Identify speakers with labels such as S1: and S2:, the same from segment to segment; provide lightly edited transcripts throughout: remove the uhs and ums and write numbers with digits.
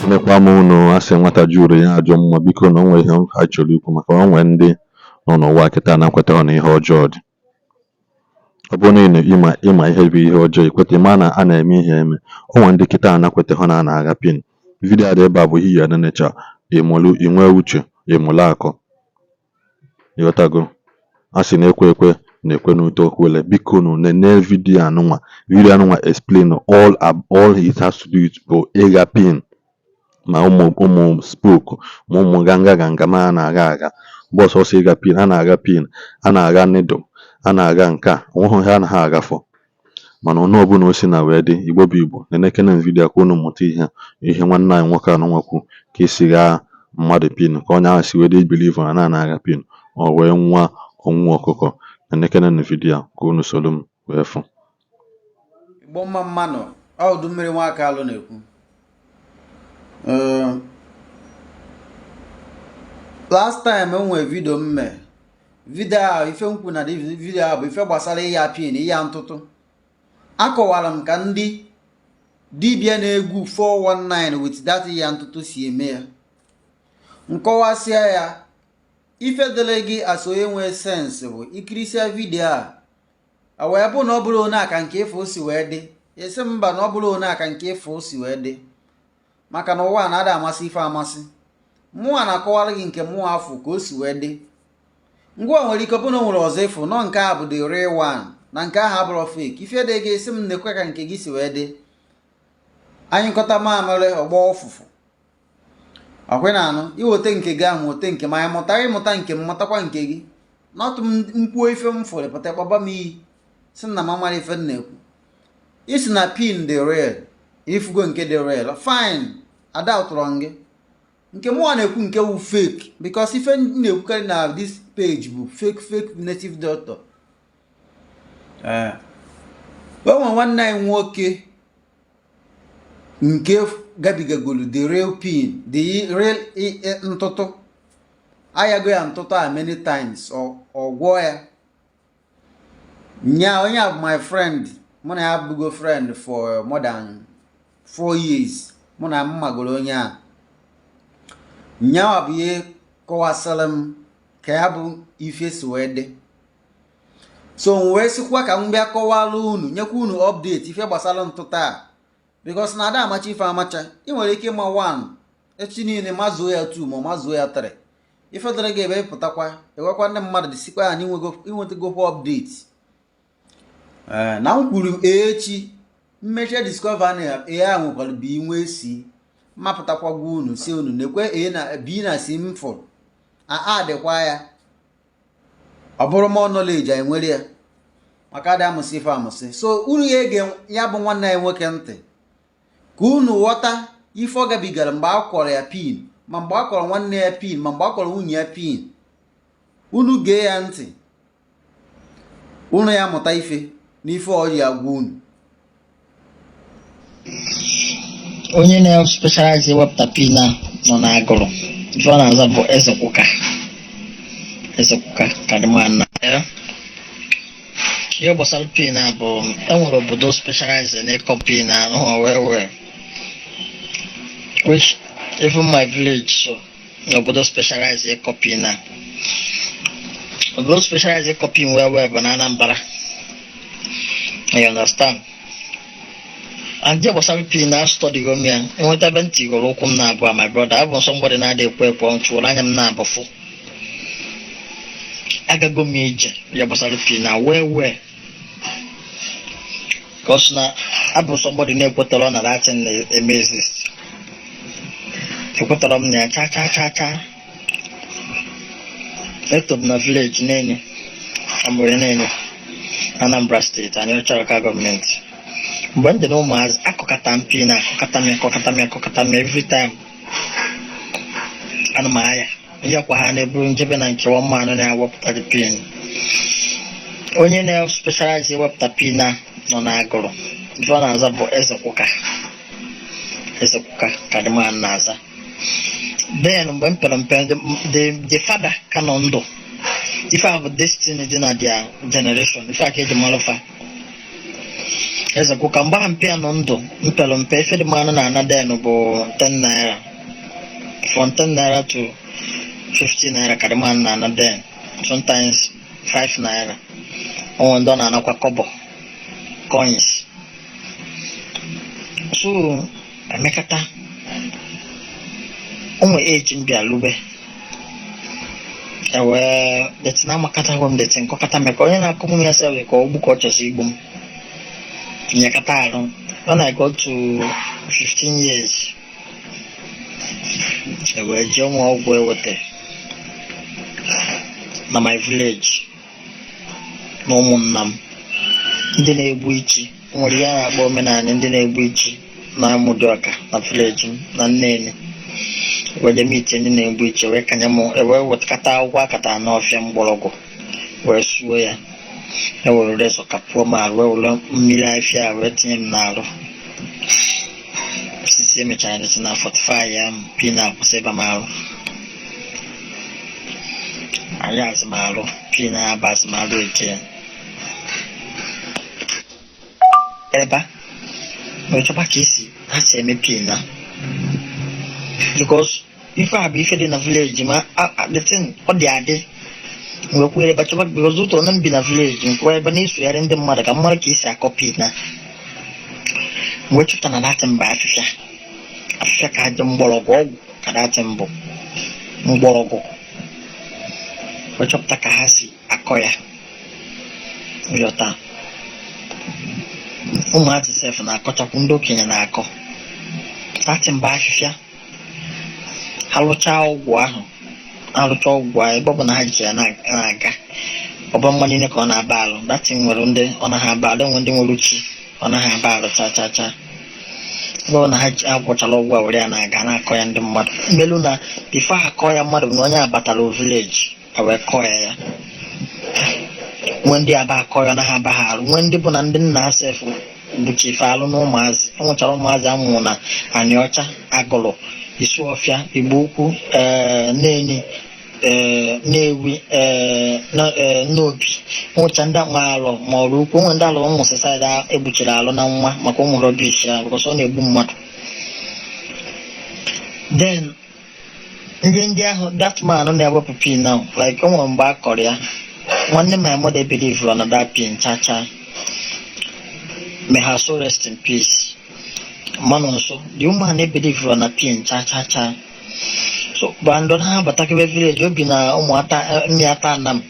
S1: Emekwa m unu asị nwata juru ya ajọ mma biko na onwe ihe ha chọrọ ikwu maka onwe ndị nọ n'ụwa kịta na-ekweta na ihe ọjọọ dị. Ọ bụrụ na ịma ihe bụ ihe ọjọọ ikweta ma na a na-eme ihe eme. Onwe ndị kịta na-ekweta ha na na-agha pin. Vidiyo a dị ebe a bụ ihe ya nenecha ịmụlụ inwe uche ịmụlụ akọ. Ịghọtago? A sị na ekwe ekwe na-ekwe n'ute okwule. Biko nu nene vidiyo anụnwa. Vidiyo anụnwa explain all it has to do with bụ ịgha pin. Ma ụmụ spook ma ụmụ ganga ma a na-agha agha. Bọs ọsọ ịgha pin, a na-agha pin, a na-agha nido, a na-agha nke a, onweghị ihe a na ha agafọ. Mana ọnụ ọbụla o si na wee dị, Igbo bụ Igbo. Nenekene vidiyo ka unu mụta ihe nwanne anyị nwoke anụ nwekwu ka esi ghaa mmadụ pin ka onye ahụ si wee dị biliv na na-agha pin ọ wee nwa ọnwụ ọkụkọ. Nenekene vidiyo ka unu soro m wee fụ.
S2: Igbo mma mmanụ ọdụ mmiri nwaka alụ na-ekwu. Last time enwe video mme video a ife nkwu na video a bụ ife gbasara ịya pin ịya ntụtụ. Akọwara m ka ndị dibịa na-egwu 419 with that ịya ntụtụ si eme ya. Nkọwasịa ya ife dele gị aso enwe sense bụ ikirisia video a wee bụ na ọ bụrụ onye aka nke efe o si wee dị. Esi mba na ọ bụrụ onye aka nke efe o si wee dị. Maka na ụwa na-ada amasị ife amasị. Mụnwa na-akọwara gị nke mụnwa afọ ka o si wee dị. Ngwa nwere ike bụ na nwere ọzọ ịfụ nọ nke a bụ the real one na nke ahụ abụrụ fake. Ife dị gị esi m na-ekwe ka nke gị si wee dị. Anyị nkọta mamịrị ọgbọ ọfụfụ. Ọkwe na anụ iwote nke gị ahụ wote nke ma anyị mụtara ịmụta nke m mụtakwa nke gị. Nọtụ m kwuo ife m fụrụ pụta gbaba m iyi si na m amara ife m na-ekwu. Isi na pin dị real ifugo nke dị real fine ada ụtụrụ gị. Nke mụnwa na-ekwu nke wu fake because ife na-ekwukarị na this page bụ fake native doctor. Onwe nwanne anyị nwoke nke gabigagolu the real pin the real ntụtụ ayago ya ntụtụ a many times ọgwọ ya nya onye bụ my friend mụ na ya bụgo friend for more than 4 years mụ na mmagoro onye a nyawa bụ ihe kọwasịrị m ka ya bụ ife si wee dị. So wee sikwa ka m bịa kọwara unu nyekwa unu update ife gbasara ntụtụ a because na ada amacha ife amacha. Ị nwere ike ịma 1 echi niile mazuo ya 2 ma mazuo ya 3. Ife dịrị gị ebe ịpụtakwa ewekwa ndị mmadụ dị sikwa ya na inwetagokwa update. Na m kwuru echi mmeche discover na ya nwekwara bụ inwe esi mmapụtakwagwa unu si unu nekwe na bi na si m fụrụ adịkwa ya ọ bụrụ more knowledge anyị nwere ya maka adị amụsị ife amụsị. So unu ga-ege ya bụ nwanne anyị nwoke ntị ka unu ghọta ife ọ gabigara mgbe a kwọrọ ya pin ma mgbe a kwọrọ nwanne ya pin ma mgbe a kwọrọ nwunye ya pin. Unu gee ya ntị unu ya mụta ife n'ife ọjị agwa unu.
S3: Onye na-specialize wepụta pin a nọ n'agụrụ ife ọ na-aza bụ ezekwuka kadịmanna. Ihe gbasara pin a bụ enwere obodo specialize n'ịkọ pin ahụ wee which even my village so obodo specialize ịkọ pin a. Obodo specialize ịkọ pin wee bụ na Anambra. You understand? And je gbasara pin na study go me enweta ebe ntị goro okwu m na-abụ my brother abụ somebody na-adị ekwe nchụrụ anya m na-abụfụ agago m ije ya gbasara pin na wee because na abụ somebody na-ekwetara na Latin na-emezis ekwetara m na ya cha eto m na village nenye amụrụ nenye Anambra State anyị chọrọ ka gọọmenti mgbe m dị na ụmụazị akọkata pin akọkata m every time ana m aya ihe kwa ha na-eburu njebe na nkewa mmanụ na-ewepụta pin. Onye na-specialize ewepụta pin a nọ n'agụrụ ife ọ na-aza bụ ezekwuka kadịmanna na-aza. Then mgbe m pere mpe the father ka nọ ndụ ife a bụ destiny dị na their generation ife a ka eji malụfa. eze kuka mgba mpia no ndo mpelo mpe ife di manu na anada no bo 10 naira from 10 naira to 50 naira ka di manu na anada sometimes 5 naira on ndo na anakwa kobo coins so amekata onwe age mbia lube ewe detina makata hom detin kokata meka onye na akomu ya sewe ko ogbu ko chosi igbo nyakata aru when I got to 15 years ewe jomo ogwe wote na my village no munnam ndị na-egbu ichi nwere ya na-akpọ omenala ndị na-egbu ichi na amudoka na village na nneni wede meeting ndị na-egbu ichi wee kanya m ewe wetakata ụgwọ akata n'ọfịa mgbọrọgwụ wee suo ya ewere reso kapụọ ma arụ ewere mmiri afịa wee tinye m n'arụ osisi emechara ndịtị na 45 ya pi na akwụsị ebe m arụ anyị azụmarụ pi na aba azụmarụ eke ebe wee chọba ka esi ha si eme pi na because ife a bụ ife dị na village ma the thing ọ dị adị mgbe kwere bachọba because ụtọ na mbi na village nkwe ebe na-esogharị ndị mmadụ ka mmadụ ka esi akọ pi na mgbe chọpụta na datị mba afịfịa ka dị mgbọrọgwụ ọgwụ ka datị mbụ mgbọrọgwụ wee chọpụta ka ha si akọ ya yọta ụmụazị sef na-akọchapụ ndị okenye na-akọ datị mba afịfịa alụcha ọgwụ ahụ ebe ọ bụ na ha ji ya na-aga ọba mmadụ niile ka ọ na-aba alụ datị nwere ndị ọ naghị aba alụ enwe ndị nwere uchi ọ naghị aba alụ cha ebe ọ na ha agwụchara ọgwụ a were ya na-aga na-akọ ya ndị mmadụ melu na bifo ha kọọ ya mmadụ na onye abatara vileji wee kọọ ya nwe ndị aba akọ ya naghị aba ha alụ nwe ndị bụ na ndị nna asefụ bụchi ife alụ na ụmụazị ọ nwechara ụmụazị amụrụ na anị ọcha agụlụ Isu ọfịa Igbo ukwu Nnewi Nnewi n'obi nwụcha ndị nwa alụ ma ọrụ ukwu nwe ndị alụ ụmụ sịsaịdị egbuchiri alụ na nwa maka ụmụ rọbish ya because ọ na-egbu mmadụ then ndị ahụ that man na-ewepụ pin now like o nwere mgbe a kọrọ ya nwanne my mother believe na that pin chacha may her soul rest in peace mano nso the woman na believe on a pin cha so bandon ha batakebe village obi na ụmụata mmịata nam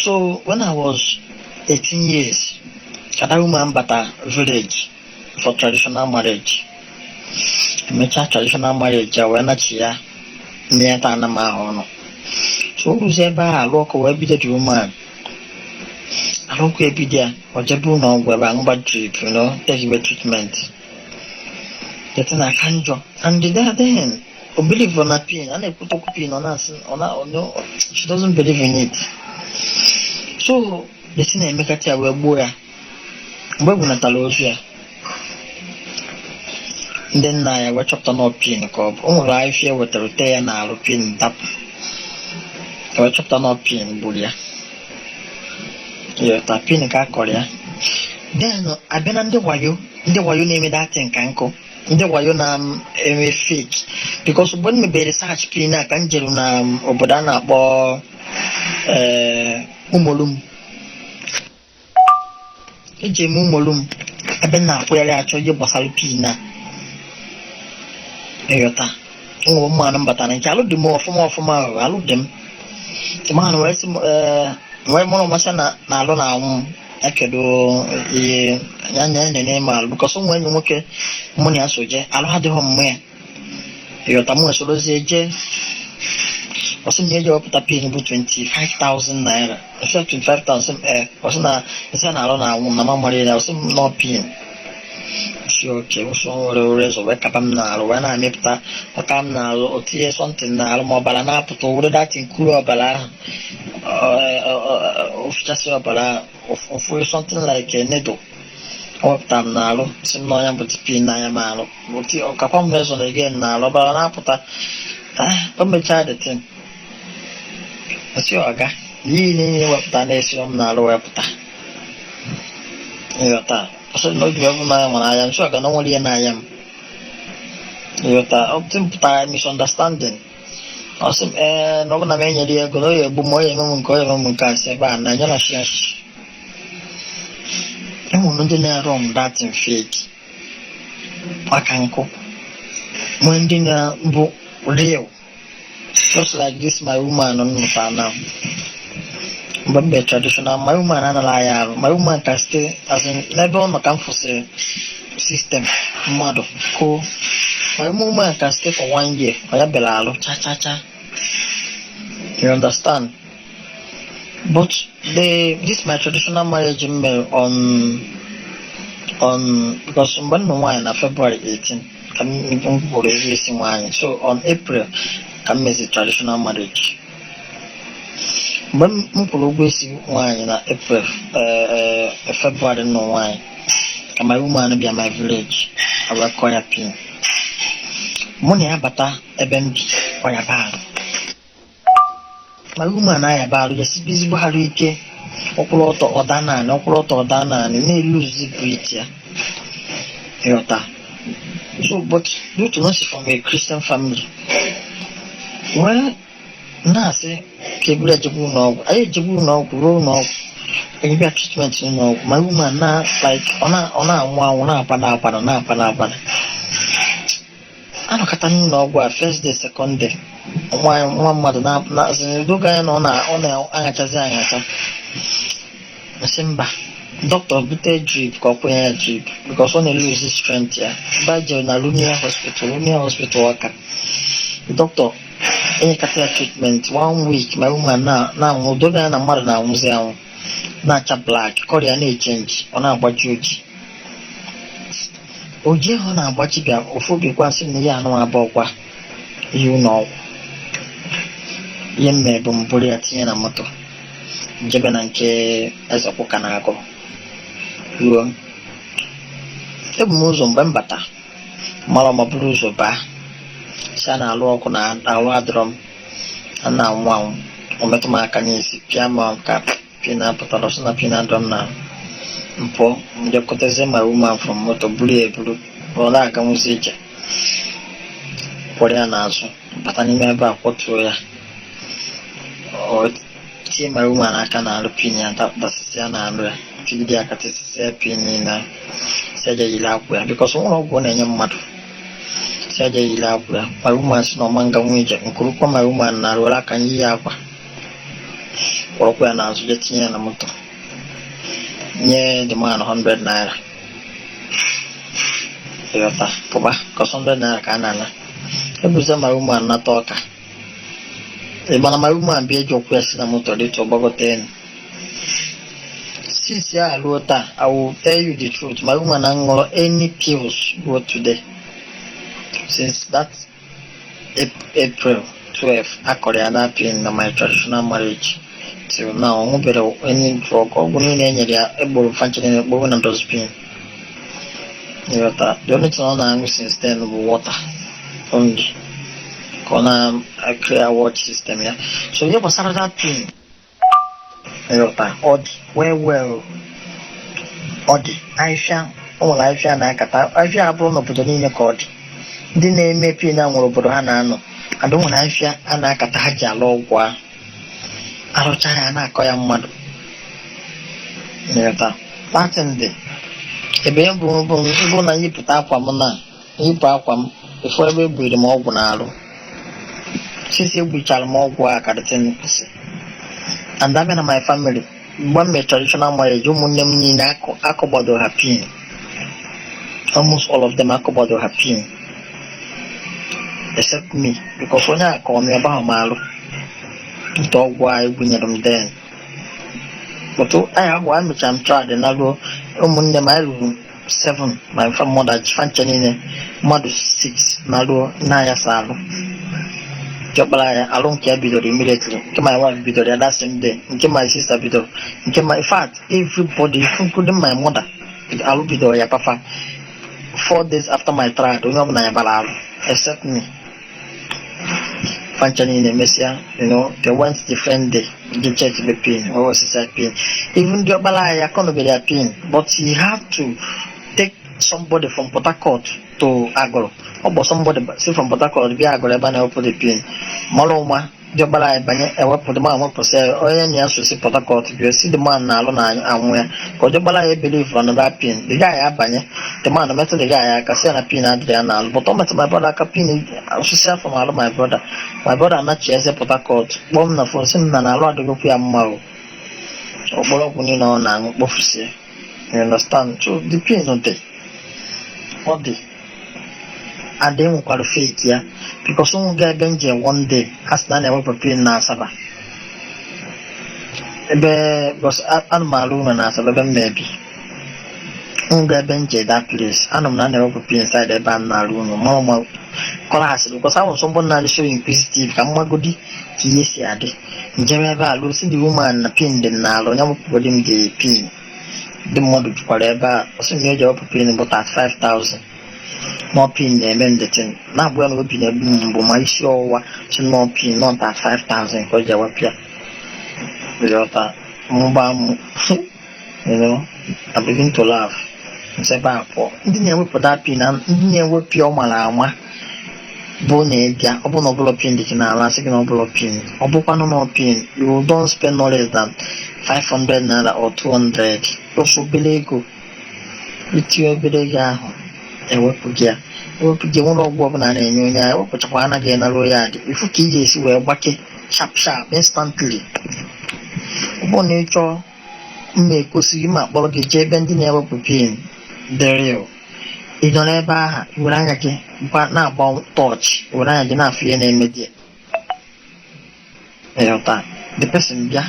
S3: so when I was 18 years kada woman bata village for traditional marriage mecha traditional marriage wee na chi ya mmịata nam ahụ no so uruzi ebe a alụ ọkụ wee bido the woman alụkwa ebidia ojebu na ọgwụ ebe aṅụba drip take away treatment getting a kanjo and then o believe on a pin and I put a pin on us no she doesn't believe in it so the thing I make a tell we boy mgbe bụ natala ozu ya ndị nna ya wee chọpụta na pin ka ọ bụ o nwere ahịfịa wetara te ya na arụ pin dapụ wee chọpụta na pin gburu ya ya tapin ka akọrọ ya then abịa na ndị wayo na-eme datin ka nkụ ndị wayo na-eme fake because mgbe m mebere research pin a ka m jere na obodo a na-akpọ Umolum eji eme Umolum ebe na-akwụgharị achọ ihe gbasara pin a ịghọta nwe mmanụ mbatara nke alụdị m ọfụma alụdị m tụmanụ wee sị wee mụrụ masị na alụ na anwụ ekedo ihe anya na-eme ma alụ bụkọsọ nwe enyi nwoke mụ na ya so je alụ adịghị mma ya ịghọta m esorozie je ọsị na eji wepụta pin bụ 25,000 naira 25,000 ọsị na isi na alụ na anwụ na mamara ya ọsị m nọ pin si oke ụsọ nwere ụrezọ wee kapa m na alụ wee na-amịpụta ọka m na alụ otinye sọntịn na alụ ma ọbara na-apụta owere datin kuru ọbara ahụ ofichasị ọbara ofu something like needle ọwepụtara m n'alụ si m n'ọnya bụ pin n'anya m alụ ọkakwa m rezon again na alụ ọbara na-apụta o mechaa the thing osi ọga niile wepụta na-esi m n'alụ wepụta Yota. So no you ever man when I am sure I can only and I am. Yota. Often misunderstanding. Awesome. No one of any idea go to Bumoy and go home can say, but I don't share. I won't wrong that in fake. I can cook. When dinner book real. Just like this, my woman on the farm now. But the traditional, my woman and I my woman can stay as in level on the campus system. Model. Cool. My woman can stay for 1 year. I have Belalo. Cha. You understand? But this my traditional marriage on because when wine on February 18 so on April can make the traditional marriage. When always wine in April February no wine. And my woman be at my village. I will acquire pin. Money abata ebendi or a bar. My woman and I about just busy Harike, Okroto or Dana, and Okroto or Dana, and may lose the breed. Yota. So, but due to not from a Christian family. Well, Nasi, Kibla Jabu no, I Jabu no, grown up, and you treatment, you know, my woman now, like, ona, pana. I don't know what first day, second day. One mother now, look on Simba. Doctor, good drip, copper drip, because only loses strength here. By Lumia hospital worker. Doctor, any catheter treatment, 1 week, my woman now, Doga and a mother now, museum, natural black, Korean change, on our budget. Oje ho na agbachi bia ofu bi kwasi ni ya no abokwa you know yemme bo mbori atinye na moto jebe na nke ezokwu na ago ruo ebu muzo mgbe mbata mara ma buru uzo ba sa na alu oku na awa adrom ana nwa o metu ma aka n'isi pia ma ka pina putaro na pina drum na mpo nje koteze my woman from moto buru wala aka musije kwere na azu bata ni mebe akwotu ya o tie my woman aka na alupinya dasisia na alu ya figidi aka tesisia pini na seje ila akwa because won ogwo na enye mmadu seje ila akwa my woman no manga nwije nkurukwa my woman na wala kan yi akwa kworo na azu je tinye na moto nye the man 100 naira. Yota, poba, cause 100 naira kanana. Ebuza my woman na toka. Ebana my woman be jo kwesi na motor to Bogoten. Since ya luota, I will tell you the truth. My woman angolo any pills go today. Since that April 12, I call it in my traditional marriage. Till now, who better any drug or going in any able functioning a bone and dustbin. The only thing I'm since then water only. Kona a clear water system here. So you was that thing. Odd, well. Odd, I shall. All I shall like I shall blown up with the name code. The name may be now over Hanano. I don't want I shall and I got a law. Arochara na akọ ya mmadụ nyeta pattern dị ebe bụ na yipụta akwa m na yipụ akwa m before ebe buiri m ọgwụ n'arụ sisi egbuchara m ọgwụ a karitin and abịa na my family mgbe m traditional marriage ụmụnne m niile akọgbado ha pin almost all of them akọgbado ha pin except me because onye akọ m ebe ahụ m alụ dog why we need them then. But I have one which I'm tried and I go in my room 7, my mother functioning mother 6, Nalo Naya Salo. Jobala, I don't care video immediately. Get my wife video that same day, get my sister video, get my fat, everybody, including my mother. I'll be there, papa. 4 days after my trial, don't know Naya Balal, except me. functioning in the Messiah, they went different day, the church be pin, or was a pin. Even the Obala, I can't be their pin, but you have to take somebody from Port Harcourt to Agro, or somebody from Port Harcourt, be Agro, put the pin. Moloma, the Obala, I work for the man, what per se, or any answer to Port Harcourt, you see the man alone and where, because the Obala, I believe on the back pin, the guy, the man, the metal, the guy, I can send a pin at the anal, but I'm my brother, a pin, I should sell from all of my brother. My brother, not chess a Port Harcourt, bomb for him, and I want to go to Yamau. Or Bologna, and both you understand? So the pin on day. What day? And then we qualify here because some guy Benji one day has done a weapon pin Nasaba. Because animal and Nasaba maybe. Guy Benji that place. I don't know a pin inside the band room. More class because I was someone so inquisitive. I'm a goodie. Yes, I did. Jeremy losing the woman pin the Nalo, never put him the pin. The model whatever was a major pin about at 5,000. More pin than the thing. Now, when we pin a boom, but my show some more pin, not at 5,000 because they were here. Without that, I begin to laugh. And say, didn't we put that pin and didn't we pure malama? Bonedia, open a block pin, the last second block pin, or book no pin. You don't spend no less than 500 naira or 200. Also, Belego with your Belega and work gear. You put the one of woman and you know, but one again a lawyer. If you kids were bucket sharp instantly. Upon nature, make us see my body bending never pin. There you. You don't ever but now about touch when I did not feel any media. The person, yeah,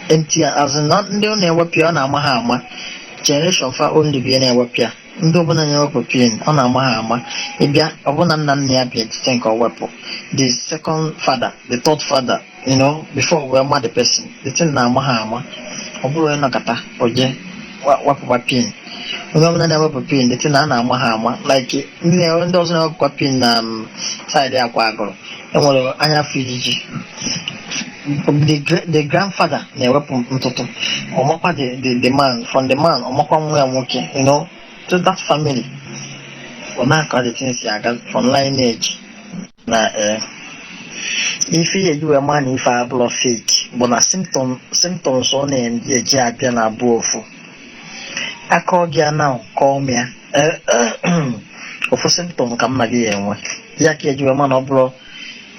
S3: empty as not the only piano Mahama, generation for only be any wapia, Ndobana European on a Mahama, Ibia, Obonan near to think of weapon. The second father, the third father, before we are the person, the thing now Mahama, Obu Nakata, Oje, what pin. We never pin the Tinana Mahama, like it doesn't have copying side the aquago. And what I have Fiji. The grandfather never put or Mapa the man from the man or Mapa working, to that family. Or not call the things I got from lineage. If you do a man, if I blow fake, but a symptoms on the Japan are both. I call you now, call me. For symptom come again. Yaki, you a man of blow,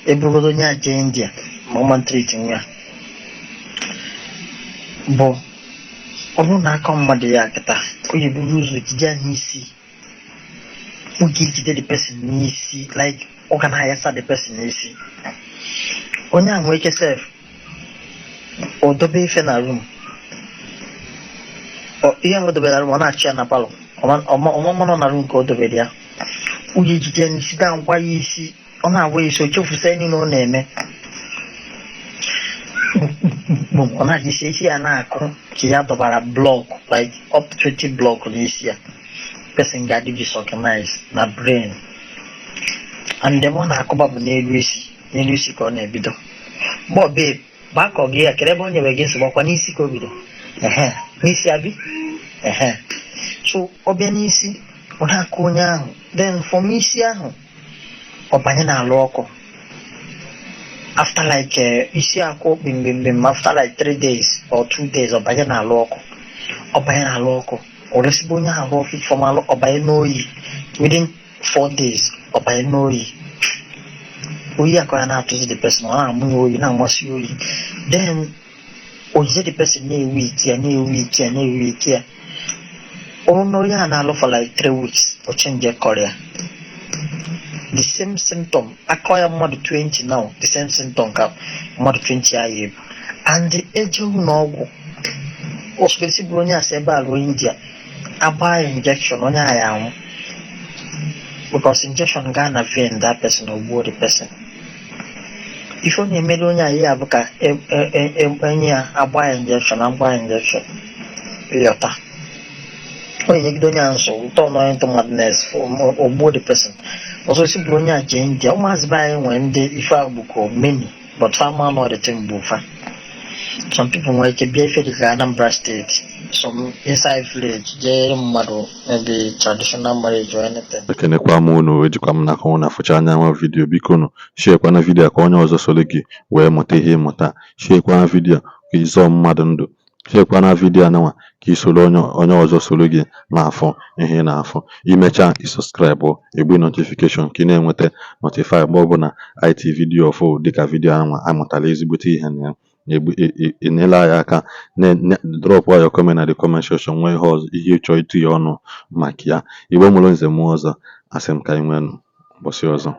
S3: a Brodonia India, moment treating ya. Bo, Obuna come, Madiakata, who you lose with Janisi. Who gives the person Nisi, like organize the person Nisi. When I wake yourself, or the baby in a room. Iya the better one at China Palo. Oman on a room called the video. We didn't sit down why you see on our way so you for saying no name. On a DC and I come to a block like up to 20 block this year. Person got disorganized, my brain. And the one I come up with Lucy on a bit. But babe, back or gear, Carabon against what one is COVID. Isiagu. So Obenisi Onakonya then for me Isiagu Obanana loco. After like Isiagu bim after like 3 days or 2 days Obanana loco or Resibonia Rofi from Obanoi within 4 days Obanoi. We are going to see the person then or is it the person near week here? Oh no, yeah, now for like 3 weeks or change your career. The same symptom. I call more than 20 now. The same symptom come more than 20 years. And the age of no or specifically Sebal India. I buy injection on I am because injection gonna vein that person or body person. If only Melonia here because I buy injection, Yota. When you don't answer, don't know into madness for or body person. ọzọ si bụ onye a jee India ụmụazị be anyị nwee ndị ife agbụkọ many but ama na ọdịtị mgbe ụfa some people nwere ike bịa ife dịka Anambra steeti some inside village jere mmadụ maybe traditional marriage or anything.
S1: Ekenekwa m unu, ejikwa m n'aka unu afụcha anya nwa vidiyo. Biko nụ share vidiyo ka onye ọzọ soro gị wee mụta ihe ịmụta. Share vidiyo ka ịzọ mmadụ ndụ. Share vidiyo ananwa ka isoro onye ọzọ soro gị n'afọ ihe ị na-afọ. Imechaa isubscribe egbe notification ka ị na-enweta notify mgbe ọbụla IT vidiyo ọfụ dịka vidiyo anwa amụtala ezigbote ihe na ya. Enyela anyị aka drọpụ your comment na the comment section nwee ihe ịchọ itinye ọnụ maka ya. Igbo mụrụ nze m ọzọ, asị m ka anyị nwee ụbọchị ọzọ.